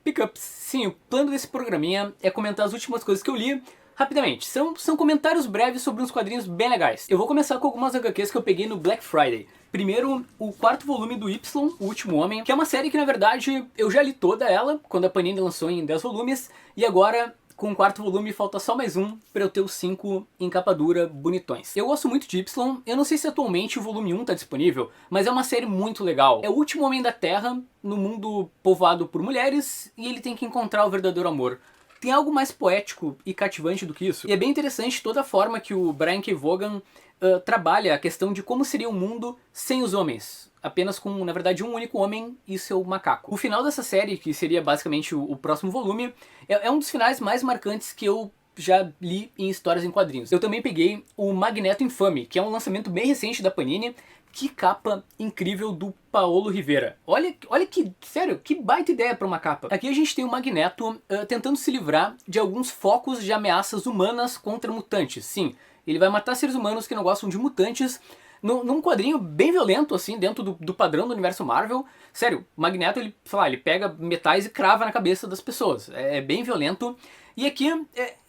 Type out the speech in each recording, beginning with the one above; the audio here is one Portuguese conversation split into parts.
Pickups. Sim, o plano desse programinha é comentar as últimas coisas que eu li rapidamente. São comentários breves sobre uns quadrinhos bem legais. Eu vou começar com algumas HQs que eu peguei no Black Friday. Primeiro, o quarto volume do Y, O Último Homem, que é uma série que na verdade eu já li toda ela, quando a Panini lançou em 10 volumes, e agora com o quarto volume falta só mais um pra eu ter os 5 em capa dura bonitões. Eu gosto muito de Y, eu não sei se atualmente o volume 1 tá disponível, mas é uma série muito legal. É o último homem da Terra no mundo povoado por mulheres e ele tem que encontrar o verdadeiro amor. Tem algo mais poético e cativante do que isso. E é bem interessante toda a forma que o Brian K. Vaughan trabalha a questão de como seria um mundo sem os homens. Apenas com, na verdade, um único homem e seu macaco. O final dessa série, que seria basicamente o próximo volume, é um dos finais mais marcantes que eu já li em histórias em quadrinhos. Eu também peguei o Magneto Infame, que é um lançamento bem recente da Panini. Que capa incrível do Paolo Rivera. Olha que, sério, que baita ideia para uma capa. Aqui a gente tem o Magneto tentando se livrar de alguns focos de ameaças humanas contra mutantes. Sim, ele vai matar seres humanos que não gostam de mutantes, num quadrinho bem violento, assim, dentro do padrão do universo Marvel. Sério, o Magneto, ele, sei lá, ele pega metais e crava na cabeça das pessoas. É bem violento. E aqui,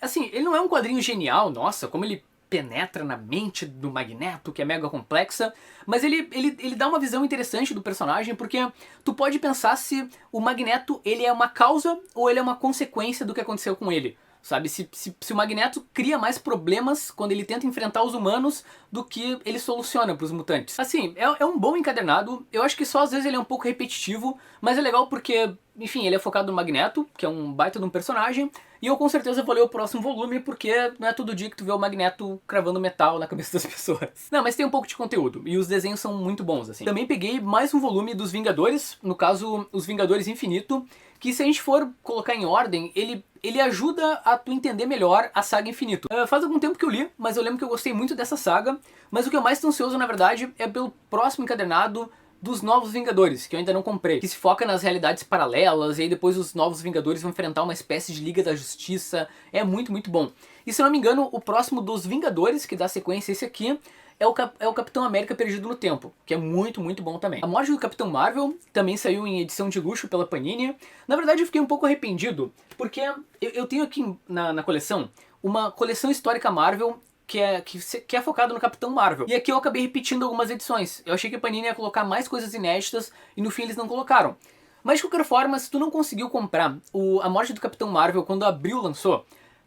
assim, ele não é um quadrinho genial, nossa, como ele penetra na mente do Magneto, que é mega complexa, mas ele dá uma visão interessante do personagem, porque tu pode pensar se o Magneto ele é uma causa ou ele é uma consequência do que aconteceu com ele. Sabe, se o Magneto cria mais problemas quando ele tenta enfrentar os humanos do que ele soluciona para os mutantes. Assim, é um bom encadernado, eu acho que só às vezes ele é um pouco repetitivo, mas é legal porque, enfim, ele é focado no Magneto, que é um baita de um personagem, e eu com certeza vou ler o próximo volume, porque não é todo dia que tu vê o Magneto cravando metal na cabeça das pessoas. Não, mas tem um pouco de conteúdo, e os desenhos são muito bons, assim. Também peguei mais um volume dos Vingadores, no caso, os Vingadores Infinito, que se a gente for colocar em ordem, ele ajuda a tu entender melhor a saga Infinito. Faz algum tempo que eu li, mas eu lembro que eu gostei muito dessa saga, mas o que eu mais tô ansioso, na verdade, é pelo próximo encadernado dos Novos Vingadores, que eu ainda não comprei, que se foca nas realidades paralelas, e aí depois os Novos Vingadores vão enfrentar uma espécie de Liga da Justiça. É muito, muito bom. E se eu não me engano, o próximo dos Vingadores, que dá sequência a esse aqui, é o Capitão América Perdido no Tempo, que é muito, muito bom também. A morte do Capitão Marvel também saiu em edição de luxo pela Panini. Na verdade eu fiquei um pouco arrependido, porque eu tenho aqui na coleção uma coleção histórica Marvel que é focado no Capitão Marvel. E aqui eu acabei repetindo algumas edições. Eu achei que a Panini ia colocar mais coisas inéditas e no fim eles não colocaram. Mas de qualquer forma, se tu não conseguiu comprar a morte do Capitão Marvel quando a Abril lançou,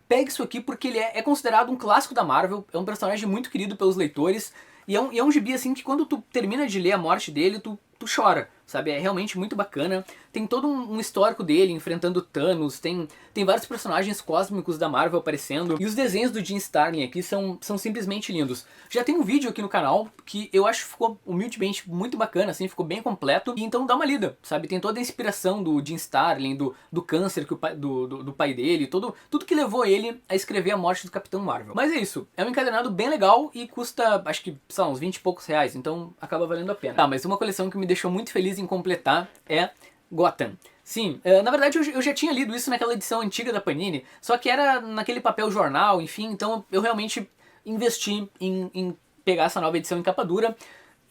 pegue isso aqui porque ele é considerado um clássico da Marvel, é um personagem muito querido pelos leitores, e é um gibi assim que quando tu termina de ler a morte dele, tu chora, sabe? É realmente muito bacana. Tem todo um histórico dele enfrentando Thanos, tem vários personagens cósmicos da Marvel aparecendo, e os desenhos do Jim Starlin aqui são simplesmente lindos. Já tem um vídeo aqui no canal que eu acho que ficou humildemente muito bacana, assim, ficou bem completo, e então dá uma lida, sabe? Tem toda a inspiração do Jim Starlin, do câncer que do pai dele, tudo que levou ele a escrever a morte do Capitão Marvel. Mas é isso, é um encadernado bem legal e custa, acho que, sei lá, uns 20 e poucos reais, então acaba valendo a pena. Tá, mas uma coleção que me deixou muito feliz em completar é Gotham. Sim, na verdade eu já tinha lido isso naquela edição antiga da Panini, só que era naquele papel jornal, enfim, então eu realmente investi em pegar essa nova edição em capa dura.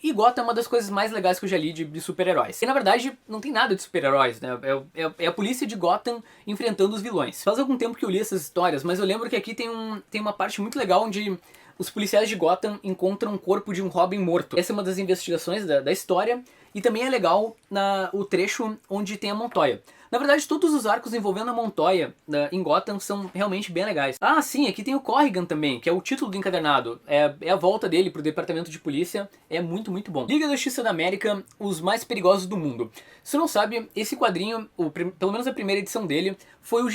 E Gotham é uma das coisas mais legais que eu já li de super-heróis. E na verdade não tem nada de super-heróis, né? É a polícia de Gotham enfrentando os vilões. Faz algum tempo que eu li essas histórias, mas eu lembro que aqui tem uma parte muito legal onde os policiais de Gotham encontram o corpo de um Robin morto. Essa é uma das investigações da história. E também é legal o trecho onde tem a Montoya. Na verdade, todos os arcos envolvendo a Montoya em Gotham são realmente bem legais. Ah, sim, aqui tem o Corrigan também, que é o título do encadernado. É a volta dele pro departamento de polícia. É muito, muito bom. Liga da Justiça da América, Os Mais Perigosos do Mundo. Se você não sabe, esse quadrinho, pelo menos a primeira edição dele, foi um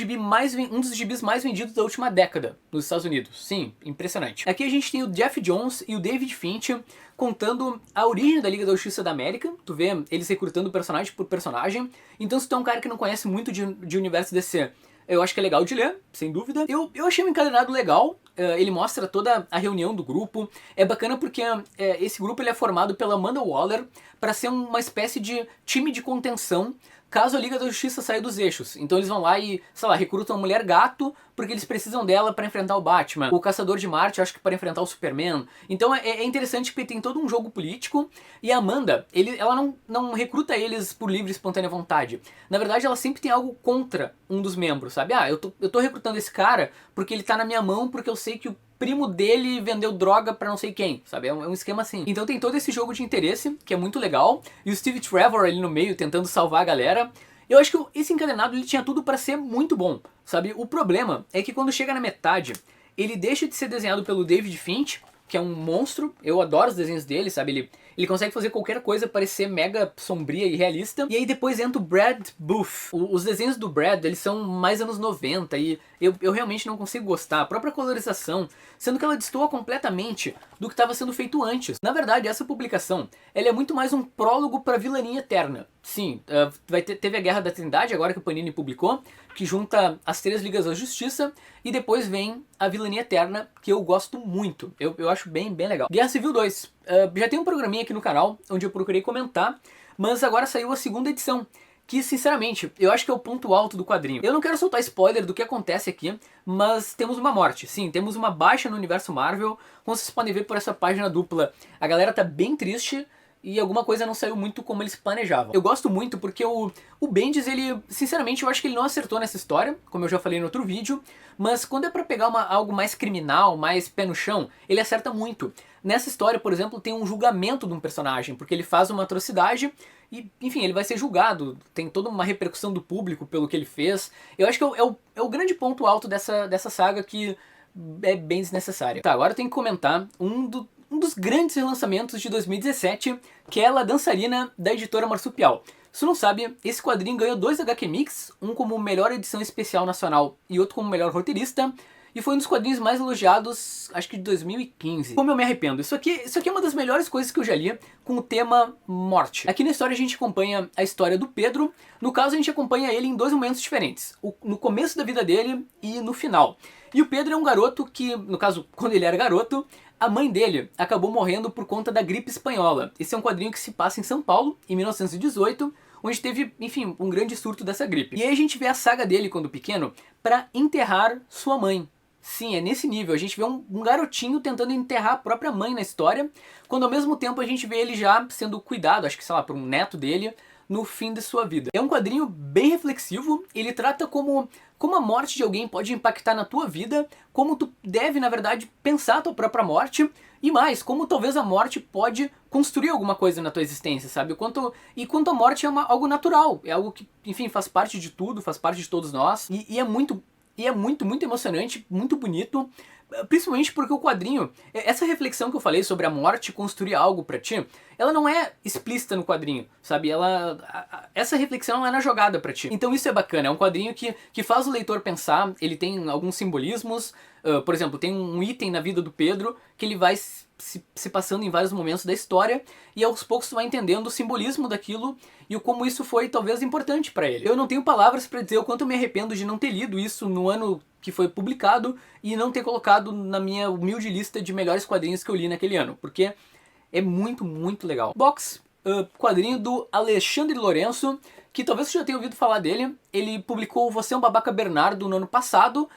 dos gibis mais vendidos da última década nos Estados Unidos. Sim, impressionante. Aqui a gente tem o Jeff Jones e o David Finch contando a origem da Liga da Justiça da América. Tu vê eles recrutando personagem por personagem. Então se tu é um cara que não conhece muito de universo DC, eu acho que é legal de ler, sem dúvida. Eu achei o encadernado legal, ele mostra toda a reunião do grupo. É bacana porque esse grupo ele é formado pela Amanda Waller para ser uma espécie de time de contenção caso a Liga da Justiça saia dos eixos. Então eles vão lá e, sei lá, recrutam a Mulher Gato porque eles precisam dela pra enfrentar o Batman. O Caçador de Marte, acho que para enfrentar o Superman. Então é interessante porque tem todo um jogo político e a Amanda, ela não recruta eles por livre e espontânea vontade. Na verdade, ela sempre tem algo contra um dos membros, sabe? Ah, eu tô recrutando esse cara porque ele tá na minha mão, porque eu sei que o primo dele vendeu droga pra não sei quem, sabe? É um esquema assim. Então tem todo esse jogo de interesse, que é muito legal, e o Steve Trevor ali no meio tentando salvar a galera. Eu acho que esse encadenado ele tinha tudo pra ser muito bom, sabe? O problema é que quando chega na metade, ele deixa de ser desenhado pelo David Finch, que é um monstro. Eu adoro os desenhos dele, sabe? Ele consegue fazer qualquer coisa parecer mega sombria e realista. E aí depois entra o Brad Booth. Os desenhos do Brad, eles são mais anos 90 e eu realmente não consigo gostar. A própria colorização, sendo que ela destoa completamente do que estava sendo feito antes. Na verdade, essa publicação, ela é muito mais um prólogo para Vilania Eterna. Sim, teve a Guerra da Trindade, agora que o Panini publicou, que junta as 3 Ligas da Justiça, e depois vem a Vilania Eterna, que eu gosto muito. Eu acho bem legal. Guerra Civil 2. Já tem um programinha aqui no canal, onde eu procurei comentar, mas agora saiu a 2ª edição, que sinceramente, eu acho que é o ponto alto do quadrinho. Eu não quero soltar spoiler do que acontece aqui, mas temos uma morte. Sim, temos uma baixa no universo Marvel. Como vocês podem ver por essa página dupla, a galera tá bem triste, e alguma coisa não saiu muito como eles planejavam. Eu gosto muito porque o Bendis, ele, sinceramente, eu acho que ele não acertou nessa história, como eu já falei no outro vídeo, mas quando é pra pegar algo mais criminal, mais pé no chão, ele acerta muito. Nessa história, por exemplo, tem um julgamento de um personagem, porque ele faz uma atrocidade e, enfim, ele vai ser julgado, tem toda uma repercussão do público pelo que ele fez. Eu acho que é o grande ponto alto dessa saga que é bem desnecessária. Tá, agora eu tenho que comentar um dos grandes relançamentos de 2017, que é La Dançarina, da editora Marsupial. Se você não sabe, esse quadrinho ganhou 2 HQ Mix, um como melhor edição especial nacional e outro como melhor roteirista, e foi um dos quadrinhos mais elogiados, acho que de 2015. Como eu me arrependo, isso aqui é uma das melhores coisas que eu já li com o tema morte. Aqui na história a gente acompanha a história do Pedro, no caso a gente acompanha ele em 2 momentos diferentes, no começo da vida dele e no final. E o Pedro é um garoto que, no caso, quando ele era garoto, a mãe dele acabou morrendo por conta da gripe espanhola. Esse é um quadrinho que se passa em São Paulo, em 1918, onde teve, enfim, um grande surto dessa gripe. E aí a gente vê a saga dele, quando pequeno, para enterrar sua mãe. Sim, é nesse nível. A gente vê um garotinho tentando enterrar a própria mãe na história, quando ao mesmo tempo a gente vê ele já sendo cuidado, acho que, sei lá, por um neto dele, no fim de sua vida. É um quadrinho bem reflexivo, ele trata como a morte de alguém pode impactar na tua vida, como tu deve, na verdade, pensar a tua própria morte, e mais, como talvez a morte pode construir alguma coisa na tua existência, sabe? Quanto a morte é algo natural, é algo que, enfim, faz parte de tudo, faz parte de todos nós, e é muito emocionante, muito bonito, principalmente porque o quadrinho, essa reflexão que eu falei sobre a morte construir algo pra ti, ela não é explícita no quadrinho, sabe? Essa reflexão não é na jogada pra ti. Então isso é bacana, é um quadrinho que faz o leitor pensar, ele tem alguns simbolismos, por exemplo, tem um item na vida do Pedro que ele vai se passando em vários momentos da história e aos poucos tu vai entendendo o simbolismo daquilo e o como isso foi talvez importante pra ele. Eu não tenho palavras pra dizer o quanto eu me arrependo de não ter lido isso no ano que foi publicado e não ter colocado na minha humilde lista de melhores quadrinhos que eu li naquele ano, porque é muito legal. Box, quadrinho do Alexandre Lourenço, que talvez você já tenha ouvido falar dele. Ele publicou Você é um Babaca Bernardo no ano passado,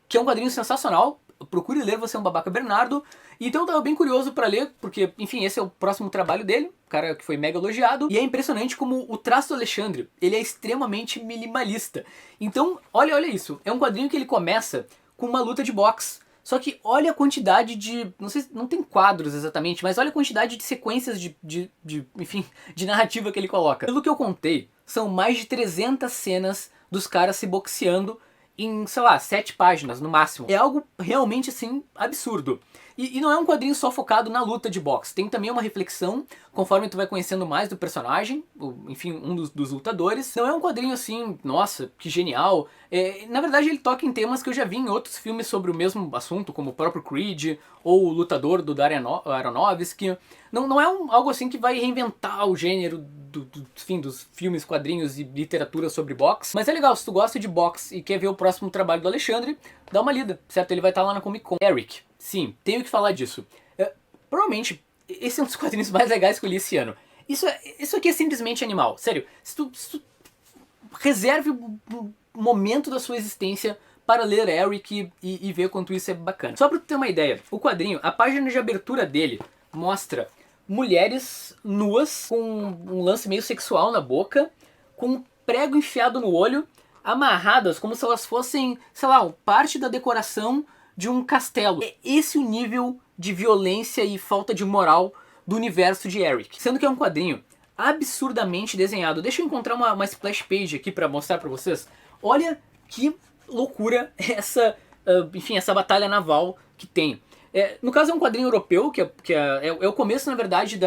que é um quadrinho sensacional. Procure ler Você é um Babaca Bernardo. Então eu tava bem curioso pra ler, porque, enfim, esse é o próximo trabalho dele, o cara que foi mega elogiado. E é impressionante como o traço do Alexandre, ele é extremamente minimalista. Então, olha isso, é um quadrinho que ele começa com uma luta de boxe. Só que olha a quantidade de, não sei, não tem quadros exatamente, mas olha a quantidade de sequências enfim, de narrativa que ele coloca. Pelo que eu contei, são mais de 300 cenas dos caras se boxeando em, sei lá, 7 páginas no máximo. É algo realmente, assim, absurdo. E não é um quadrinho só focado na luta de boxe, tem também uma reflexão, conforme tu vai conhecendo mais do personagem, enfim, um dos lutadores. Não é um quadrinho assim, nossa, que genial. Na verdade ele toca em temas que eu já vi em outros filmes sobre o mesmo assunto, como o próprio Creed, ou o Lutador do Darren Aronofsky. Não é algo assim que vai reinventar o gênero dos filmes, quadrinhos e literatura sobre boxe. Mas é legal, se tu gosta de boxe e quer ver o próximo trabalho do Alexandre, dá uma lida, certo? Ele vai estar lá na Comic Con. Eric, sim, tenho que falar disso. Provavelmente, esse é um dos quadrinhos mais legais que eu li esse ano. Isso aqui é simplesmente animal, sério. Se tu reserve um momento da sua existência para ler Eric e ver quanto isso é bacana. Só para tu ter uma ideia, o quadrinho, a página de abertura dele mostra mulheres nuas com um lance meio sexual na boca, com um prego enfiado no olho, amarradas como se elas fossem, sei lá, parte da decoração de um castelo. É esse o nível de violência e falta de moral do universo de Eric. Sendo que é um quadrinho absurdamente desenhado. Deixa eu encontrar uma splash page aqui pra mostrar pra vocês. Olha que loucura enfim, essa batalha naval que tem. No caso é um quadrinho europeu, que é o começo, na verdade,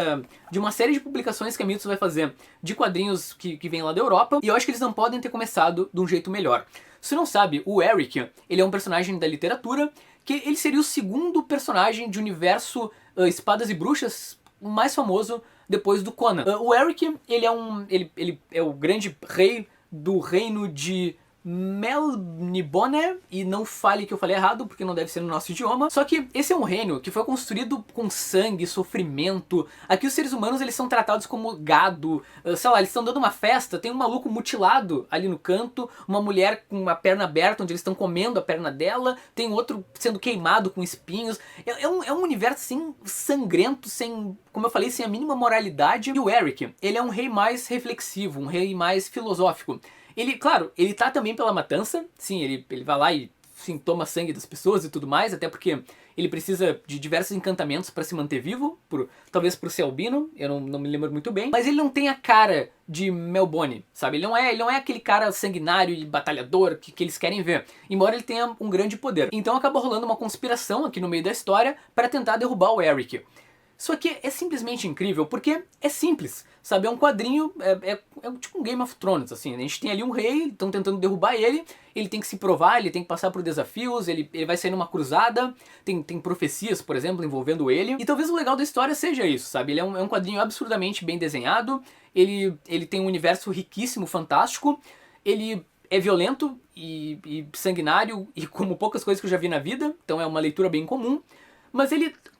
de uma série de publicações que a Mitos vai fazer de quadrinhos que vem lá da Europa, e eu acho que eles não podem ter começado de um jeito melhor. Se não sabe, o Eric, ele é um personagem da literatura, que ele seria o segundo personagem de universo Espadas e Bruxas mais famoso depois do Conan. O Eric, ele é o grande rei do reino de Melnibone, e não fale que eu falei errado, porque não deve ser no nosso idioma. Só que esse é um reino que foi construído com sangue, sofrimento. Aqui os seres humanos, eles são tratados como gado. Sei lá, eles estão dando uma festa, tem um maluco mutilado ali no canto, uma mulher com uma perna aberta, onde eles estão comendo a perna dela, tem outro sendo queimado com espinhos. É um universo, assim, sangrento, sem, como eu falei, sem a mínima moralidade. E o Eric, ele é um rei mais reflexivo, um rei mais filosófico. Ele, claro, ele tá também pela matança, sim, ele vai lá e sim, toma sangue das pessoas e tudo mais, até porque ele precisa de diversos encantamentos para se manter vivo, talvez por ser albino, eu não me lembro muito bem, mas ele não tem a cara de Melbone, sabe? Ele não é aquele cara sanguinário e batalhador que eles querem ver, embora ele tenha um grande poder. Então acaba rolando uma conspiração aqui no meio da história para tentar derrubar o Eric. Isso aqui é simplesmente incrível, porque é simples, sabe? É um quadrinho, é tipo um Game of Thrones, assim. A gente tem ali um rei, estão tentando derrubar ele tem que se provar, ele tem que passar por desafios, ele vai sair numa cruzada, tem profecias, por exemplo, envolvendo ele. E talvez o legal da história seja isso, sabe? Ele é um quadrinho absurdamente bem desenhado, ele tem um universo riquíssimo, fantástico, ele é violento e sanguinário, e como poucas coisas que eu já vi na vida, então é uma leitura bem comum. Mas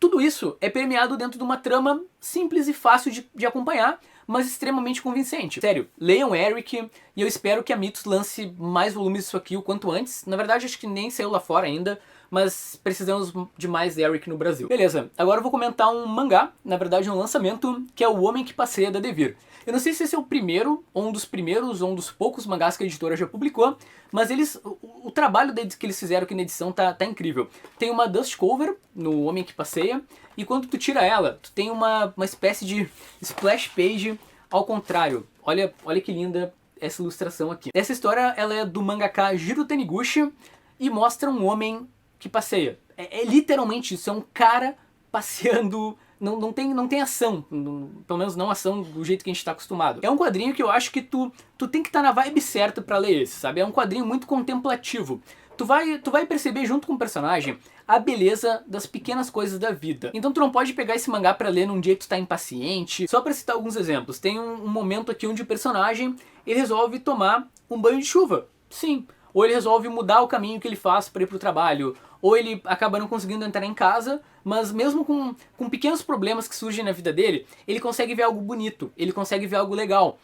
tudo isso é permeado dentro de uma trama simples e fácil de acompanhar, mas extremamente convincente. Sério, leiam Eric, e eu espero que a Mitos lance mais volumes disso aqui o quanto antes. Na verdade, acho que nem saiu lá fora ainda, mas precisamos de mais Eric no Brasil. Beleza, agora eu vou comentar um mangá, na verdade um lançamento, que é O Homem que Passeia, da Devir. Eu não sei se esse é o primeiro, ou um dos primeiros, ou um dos poucos mangás que a editora já publicou, mas o trabalho que eles fizeram aqui na edição tá incrível. Tem uma dust cover no Homem que Passeia, e quando tu tira ela, tu tem uma espécie de splash page ao contrário. Olha que linda essa ilustração aqui. Essa história ela é do mangaka Jiro Taniguchi, e mostra um homem que passeia. É literalmente isso, é um cara passeando. Não tem ação, pelo menos não ação do jeito que a gente está acostumado. É um quadrinho que eu acho que tu tem que estar na vibe certa pra ler esse, sabe? É um quadrinho muito contemplativo. Tu vai perceber junto com o personagem a beleza das pequenas coisas da vida. Então tu não pode pegar esse mangá pra ler num dia que tu tá impaciente. Só pra citar alguns exemplos, tem um momento aqui onde o personagem ele resolve tomar um banho de chuva. Sim. Ou ele resolve mudar o caminho que ele faz para ir pro trabalho, ou ele acaba não conseguindo entrar em casa, mas mesmo com pequenos problemas que surgem na vida dele, ele consegue ver algo bonito, ele consegue ver algo legal.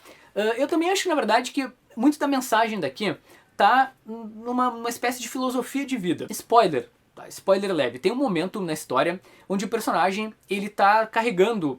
Eu também acho, na verdade, que muito da mensagem daqui tá numa espécie de filosofia de vida. Spoiler, tá? Spoiler leve. Tem um momento na história onde o personagem, ele tá carregando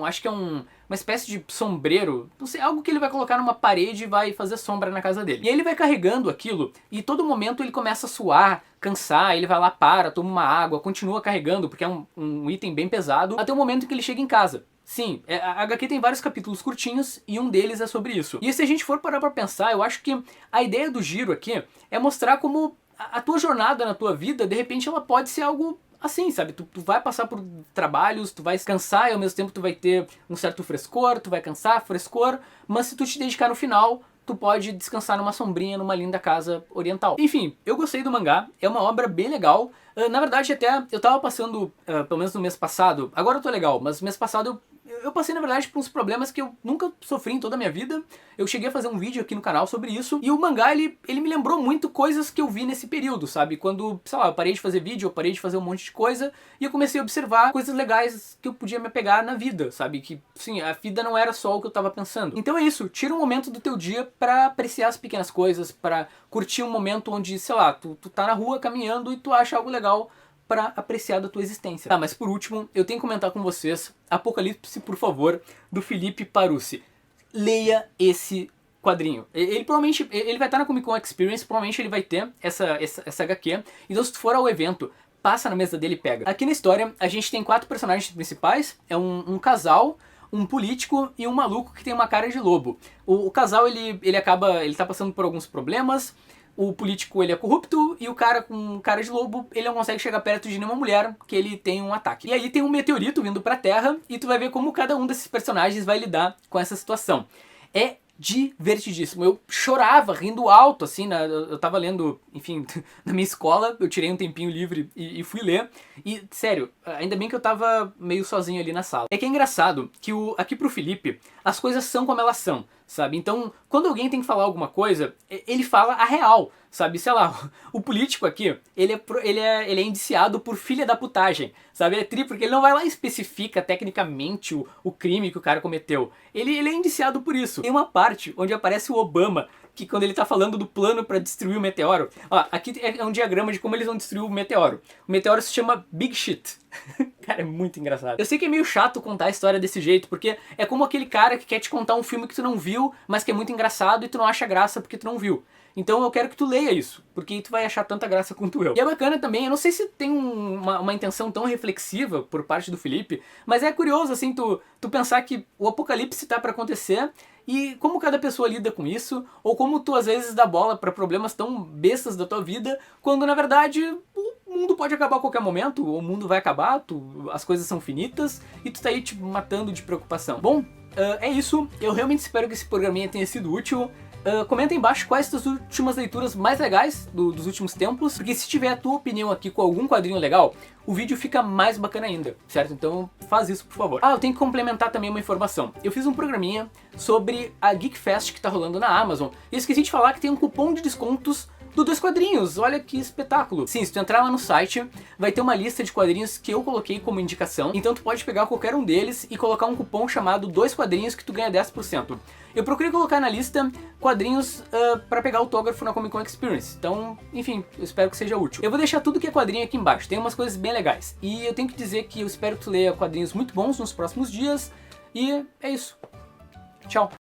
acho que é uma espécie de sombreiro, não sei, algo que ele vai colocar numa parede e vai fazer sombra na casa dele. E ele vai carregando aquilo, e todo momento ele começa a suar, cansar, ele vai lá, toma uma água, continua carregando, porque é um item bem pesado, até o momento que ele chega em casa. Sim, a HQ tem vários capítulos curtinhos, e um deles é sobre isso. E se a gente for parar pra pensar, eu acho que a ideia do Jiro aqui é mostrar como a tua jornada na tua vida, de repente, ela pode ser algo assim, sabe? Tu vai passar por trabalhos, tu vai cansar e ao mesmo tempo tu vai ter um certo frescor, tu vai cansar, frescor, mas se tu te dedicar no final, tu pode descansar numa sombrinha, numa linda casa oriental. Enfim, eu gostei do mangá, é uma obra bem legal. Na verdade, até eu tava passando, pelo menos no mês passado, agora eu tô legal, mas no mês passado Eu passei, na verdade, por uns problemas que eu nunca sofri em toda a minha vida. Eu cheguei a fazer um vídeo aqui no canal sobre isso. E o mangá, ele me lembrou muito coisas que eu vi nesse período, sabe? Quando, sei lá, eu parei de fazer vídeo, eu parei de fazer um monte de coisa. E eu comecei a observar coisas legais que eu podia me apegar na vida, sabe? Que, sim, a vida não era só o que eu tava pensando. Então é isso, tira um momento do teu dia pra apreciar as pequenas coisas, pra curtir um momento onde, sei lá, tu tá na rua caminhando e tu acha algo legal para apreciar da tua existência. Mas por último, eu tenho que comentar com vocês Apocalipse, por favor, do Felipe Parucci. Leia esse quadrinho. Ele provavelmente, ele vai estar na Comic Con Experience, provavelmente ele vai ter essa HQ. Então se tu for ao evento, passa na mesa dele e pega. Aqui na história, a gente tem 4 personagens principais. É um casal, um político e um maluco que tem uma cara de lobo. O casal, ele tá passando por alguns problemas. O político, ele é corrupto, e o cara com cara de lobo, ele não consegue chegar perto de nenhuma mulher, que ele tem um ataque. E aí tem um meteorito vindo pra Terra, e tu vai ver como cada um desses personagens vai lidar com essa situação. É divertidíssimo. Eu chorava, rindo alto, assim, eu tava lendo, enfim, na minha escola, eu tirei um tempinho livre e fui ler. E, sério, ainda bem que eu tava meio sozinho ali na sala. É que é engraçado que aqui pro Felipe, as coisas são como elas são, sabe? Então, quando alguém tem que falar alguma coisa, ele fala a real, sabe? Sei lá, o político aqui, ele é indiciado por filha da putagem, sabe? Ele é tri, porque ele não vai lá e especifica tecnicamente o crime que o cara cometeu. Ele é indiciado por isso. Tem uma parte onde aparece o Obama, que quando ele tá falando do plano pra destruir o meteoro... Ó, aqui é um diagrama de como eles vão destruir o meteoro. O meteoro se chama Big Shit. Cara, é muito engraçado. Eu sei que é meio chato contar a história desse jeito, porque é como aquele cara que quer te contar um filme que tu não viu, mas que é muito engraçado e tu não acha graça porque tu não viu. Então eu quero que tu leia isso, porque tu vai achar tanta graça quanto eu. E é bacana também, eu não sei se tem uma intenção tão reflexiva por parte do Felipe, mas é curioso, assim, tu pensar que o apocalipse tá pra acontecer e como cada pessoa lida com isso, ou como tu às vezes dá bola pra problemas tão bestas da tua vida, quando na verdade o mundo pode acabar a qualquer momento, o mundo vai acabar, as coisas são finitas e tu tá aí te matando de preocupação. Bom, é isso, eu realmente espero que esse programinha tenha sido útil. Comenta aí embaixo quais as últimas leituras mais legais dos últimos tempos, porque se tiver a tua opinião aqui com algum quadrinho legal, o vídeo fica mais bacana ainda, certo? Então faz isso, por favor. Eu tenho que complementar também uma informação. Eu fiz um programinha sobre a Geek Fest que tá rolando na Amazon, e eu esqueci de falar que tem um cupom de descontos do 2 quadrinhos, olha que espetáculo. Sim, se tu entrar lá no site, vai ter uma lista de quadrinhos que eu coloquei como indicação, então tu pode pegar qualquer um deles e colocar um cupom chamado 2 quadrinhos que tu ganha 10%. Eu procurei colocar na lista quadrinhos pra pegar autógrafo na Comic Con Experience, então, enfim, eu espero que seja útil. Eu vou deixar tudo que é quadrinho aqui embaixo, tem umas coisas bem legais. E eu tenho que dizer que eu espero que tu leia quadrinhos muito bons nos próximos dias, e é isso. Tchau!